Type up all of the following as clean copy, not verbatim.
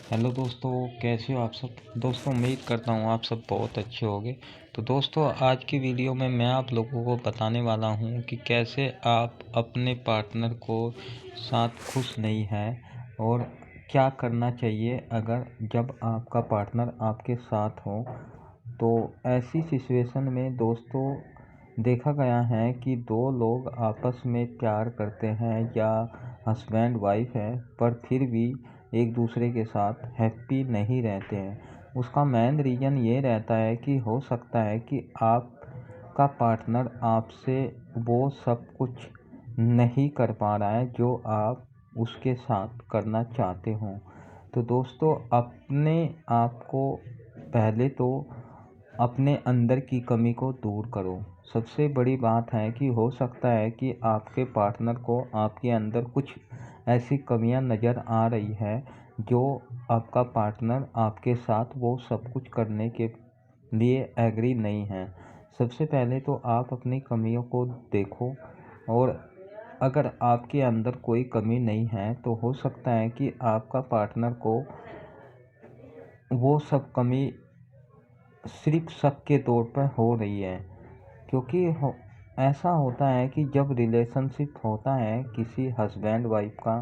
Hello दोस्तों, कैसे हो आप सब। दोस्तों उम्मीद करता हूँ आप सब बहुत अच्छे होंगे। तो दोस्तों आज की वीडियो में मैं आप लोगों को बताने वाला हूँ कि कैसे आप अपने पार्टनर को साथ खुश नहीं है और क्या करना चाहिए अगर जब आपका पार्टनर आपके साथ हो। तो ऐसी सिचुएशन में दोस्तों देखा गया है कि दो लोग आपस में प्यार करते हैं या हस्बैंड वाइफ है, पर फिर भी एक दूसरे के साथ हैप्पी नहीं रहते हैं। उसका मेन रीज़न ये रहता है कि हो सकता है कि आपका पार्टनर आपसे वो सब कुछ नहीं कर पा रहा है जो आप उसके साथ करना चाहते हो। तो दोस्तों अपने आप को पहले तो अपने अंदर की कमी को दूर करो। सबसे बड़ी बात है कि हो सकता है कि आपके पार्टनर को आपके अंदर कुछ ऐसी कमियां नज़र आ रही है जो आपका पार्टनर आपके साथ वो सब कुछ करने के लिए एग्री नहीं है। सबसे पहले तो आप अपनी कमियों को देखो, और अगर आपके अंदर कोई कमी नहीं है तो हो सकता है कि आपका पार्टनर को वो सब कमी सिर्फ शक के तौर पर हो रही है। क्योंकि ऐसा होता है कि जब रिलेशनशिप होता है किसी हस्बैंड वाइफ का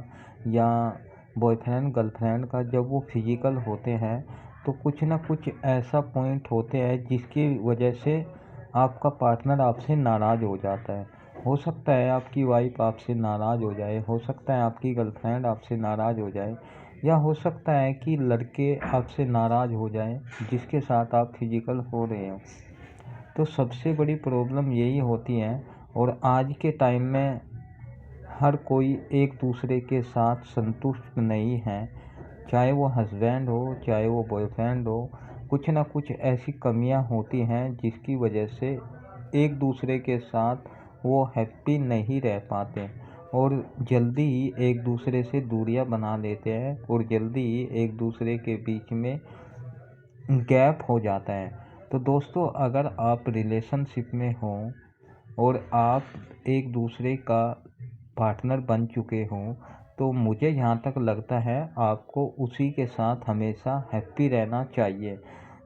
या बॉयफ्रेंड गर्लफ्रेंड का, जब वो फिजिकल होते हैं तो कुछ ना कुछ ऐसा पॉइंट होते हैं जिसकी वजह से आपका पार्टनर आपसे नाराज़ हो जाता है। हो सकता है आपकी वाइफ आपसे नाराज़ हो जाए, हो सकता है आपकी गर्लफ्रेंड आपसे नाराज़ हो जाए, या हो सकता है कि लड़के आपसे नाराज़ हो जाएं जिसके साथ आप फिजिकल हो रहे हो। तो सबसे बड़ी प्रॉब्लम यही होती है। और आज के टाइम में हर कोई एक दूसरे के साथ संतुष्ट नहीं है, चाहे वो हस्बैंड हो चाहे वो बॉयफ्रेंड हो। कुछ ना कुछ ऐसी कमियां होती हैं जिसकी वजह से एक दूसरे के साथ वो हैप्पी नहीं रह पाते, और जल्दी ही एक दूसरे से दूरियां बना लेते हैं, और जल्दी ही एक दूसरे के बीच में गैप हो जाता है। तो दोस्तों अगर आप रिलेशनशिप में हो और आप एक दूसरे का पार्टनर बन चुके हों, तो मुझे जहाँ तक लगता है आपको उसी के साथ हमेशा हैप्पी रहना चाहिए।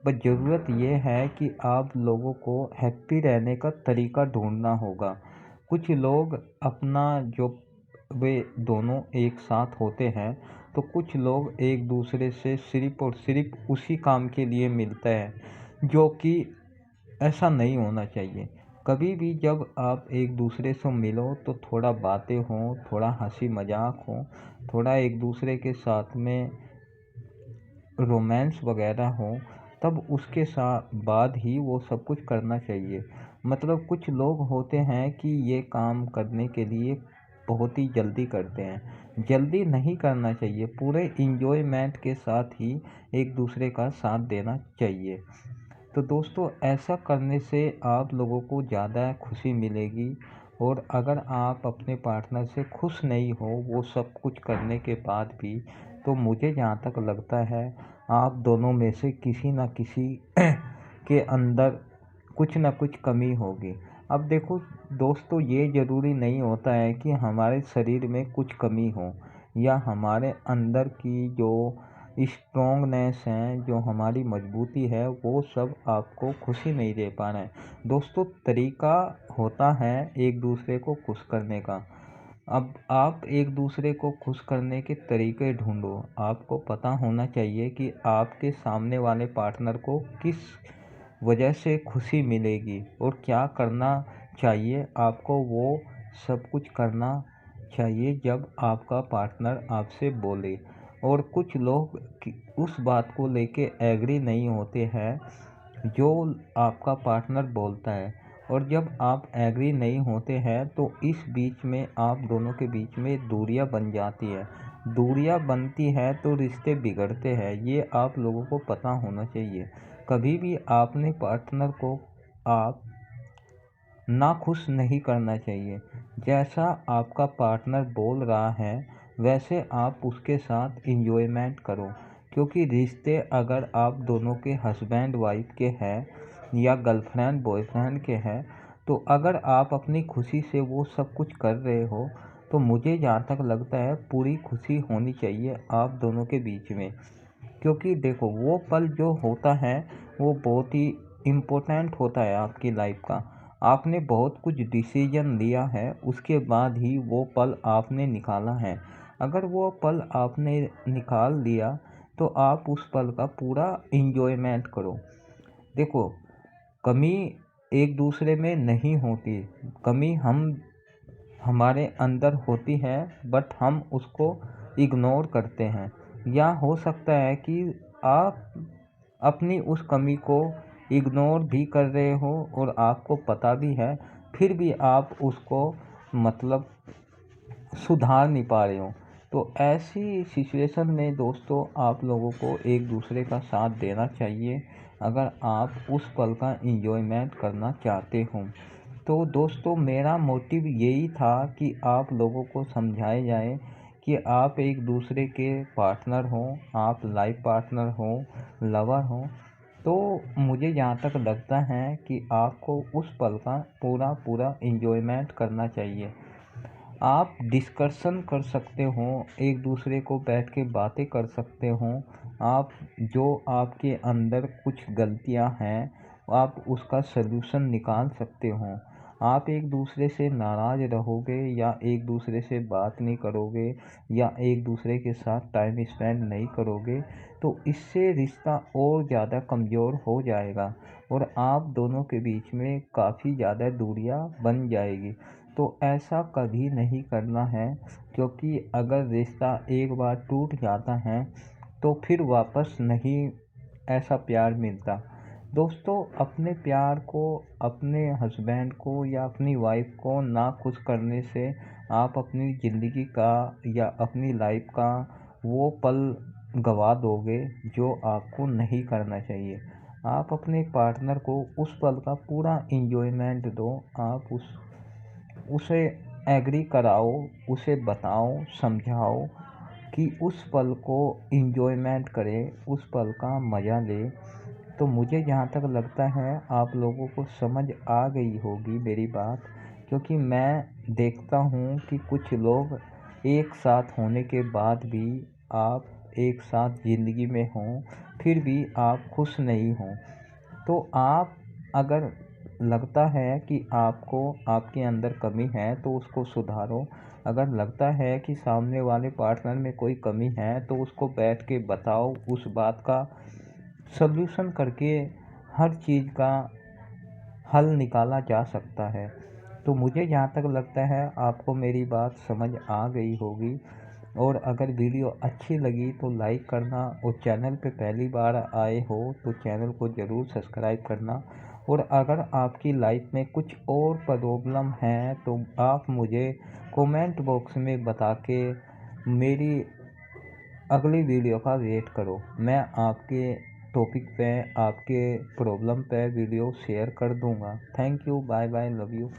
बस ज़रूरत ये है कि आप लोगों को हैप्पी रहने का तरीका ढूंढना होगा। कुछ लोग अपना जो वे दोनों एक साथ होते हैं, तो कुछ लोग एक दूसरे से सिर्फ़ और सिर्फ़ उसी काम के लिए मिलते हैं, जो कि ऐसा नहीं होना चाहिए। कभी भी जब आप एक दूसरे से मिलो तो थोड़ा बातें हों, थोड़ा हंसी मजाक हो, थोड़ा एक दूसरे के साथ में रोमांस वगैरह हो, तब उसके साथ बाद ही वो सब कुछ करना चाहिए। मतलब कुछ लोग होते हैं कि ये काम करने के लिए बहुत ही जल्दी करते हैं। जल्दी नहीं करना चाहिए, पूरे इंजॉयमेंट के साथ ही एक दूसरे का साथ देना चाहिए। तो दोस्तों ऐसा करने से आप लोगों को ज़्यादा खुशी मिलेगी। और अगर आप अपने पार्टनर से खुश नहीं हो वो सब कुछ करने के बाद भी, तो मुझे जहाँ तक लगता है आप दोनों में से किसी न किसी के अंदर कुछ न कुछ कमी होगी। अब देखो दोस्तों, ये ज़रूरी नहीं होता है कि हमारे शरीर में कुछ कमी हो, या हमारे अंदर की जो स्ट्रोंगनेस है, जो हमारी मजबूती है, वो सब आपको खुशी नहीं दे पा रहे हैं। दोस्तों तरीका होता है एक दूसरे को खुश करने का। अब आप एक दूसरे को खुश करने के तरीके ढूंढो। आपको पता होना चाहिए कि आपके सामने वाले पार्टनर को किस वजह से खुशी मिलेगी और क्या करना चाहिए आपको, वो सब कुछ करना चाहिए जब आपका पार्टनर आपसे बोले। और कुछ लोग उस बात को लेके एग्री नहीं होते हैं जो आपका पार्टनर बोलता है, और जब आप एग्री नहीं होते हैं तो इस बीच में आप दोनों के बीच में दूरियां बन जाती है। दूरियां बनती है तो रिश्ते बिगड़ते हैं, ये आप लोगों को पता होना चाहिए। कभी भी आपने पार्टनर को आप नाखुश नहीं करना चाहिए। जैसा आपका पार्टनर बोल रहा है वैसे आप उसके साथ इंजॉयमेंट करो। क्योंकि रिश्ते अगर आप दोनों के हस्बैंड वाइफ के हैं या गर्लफ्रेंड बॉयफ्रेंड के हैं, तो अगर आप अपनी खुशी से वो सब कुछ कर रहे हो, तो मुझे जहाँ तक लगता है पूरी खुशी होनी चाहिए आप दोनों के बीच में। क्योंकि देखो वो पल जो होता है वो बहुत ही इम्पोर्टेंट होता है आपकी लाइफ का। आपने बहुत कुछ डिसीजन लिया है, उसके बाद ही वो पल आपने निकाला है। अगर वो पल आपने निकाल लिया तो आप उस पल का पूरा इंजॉयमेंट करो। देखो, कमी एक दूसरे में नहीं होती, कमी हमारे अंदर होती है, बट हम उसको इग्नोर करते हैं। या हो सकता है कि आप अपनी उस कमी को इग्नोर भी कर रहे हो और आपको पता भी है, फिर भी आप उसको मतलब सुधार नहीं पा रहे हो। तो ऐसी सिचुएशन में दोस्तों आप लोगों को एक दूसरे का साथ देना चाहिए, अगर आप उस पल का इंजॉयमेंट करना चाहते हो। तो दोस्तों मेरा मोटिव यही था कि आप लोगों को समझाया जाए कि आप एक दूसरे के पार्टनर हो, आप लाइफ पार्टनर हो, लवर हो। तो मुझे जहाँ तक लगता है कि आपको उस पल का पूरा पूरा इंजॉयमेंट करना चाहिए। आप डिस्कशन कर सकते हो, एक दूसरे को बैठ के बातें कर सकते हो। आप जो आपके अंदर कुछ गलतियां हैं आप उसका सलूशन निकाल सकते हो। आप एक दूसरे से नाराज़ रहोगे या एक दूसरे से बात नहीं करोगे या एक दूसरे के साथ टाइम स्पेंड नहीं करोगे तो इससे रिश्ता और ज़्यादा कमज़ोर हो जाएगा और आप दोनों के बीच में काफ़ी ज़्यादा दूरियां बन जाएगी। तो ऐसा कभी नहीं करना है, क्योंकि अगर रिश्ता एक बार टूट जाता है तो फिर वापस नहीं ऐसा प्यार मिलता। दोस्तों अपने प्यार को, अपने हस्बैंड को या अपनी वाइफ को ना खुश करने से आप अपनी ज़िंदगी का या अपनी लाइफ का वो पल गवा दोगे जो आपको नहीं करना चाहिए। आप अपने पार्टनर को उस पल का पूरा इंजॉयमेंट दो। आप उसे एग्री कराओ, उसे बताओ, समझाओ कि उस पल को इंजॉयमेंट करे, उस पल का मज़ा ले। तो मुझे जहाँ तक लगता है आप लोगों को समझ आ गई होगी मेरी बात, क्योंकि मैं देखता हूँ कि कुछ लोग एक साथ होने के बाद भी आप एक साथ ज़िंदगी में हों, फिर भी आप खुश नहीं हों। तो आप अगर लगता है कि आपको आपके अंदर कमी है तो उसको सुधारो। अगर लगता है कि सामने वाले पार्टनर में कोई कमी है तो उसको बैठ के बताओ, उस बात का सल्यूशन करके हर चीज़ का हल निकाला जा सकता है। तो मुझे जहाँ तक लगता है आपको मेरी बात समझ आ गई होगी। और अगर वीडियो अच्छी लगी तो लाइक करना और चैनल पे पहली बार आए हो तो चैनल को ज़रूर सब्सक्राइब करना। और अगर आपकी लाइफ में कुछ और प्रॉब्लम है तो आप मुझे कमेंट बॉक्स में बता के मेरी अगली वीडियो का वेट करो। मैं आपके टॉपिक पे, आपके प्रॉब्लम पे वीडियो शेयर कर दूंगा। Thank you, bye bye, love you.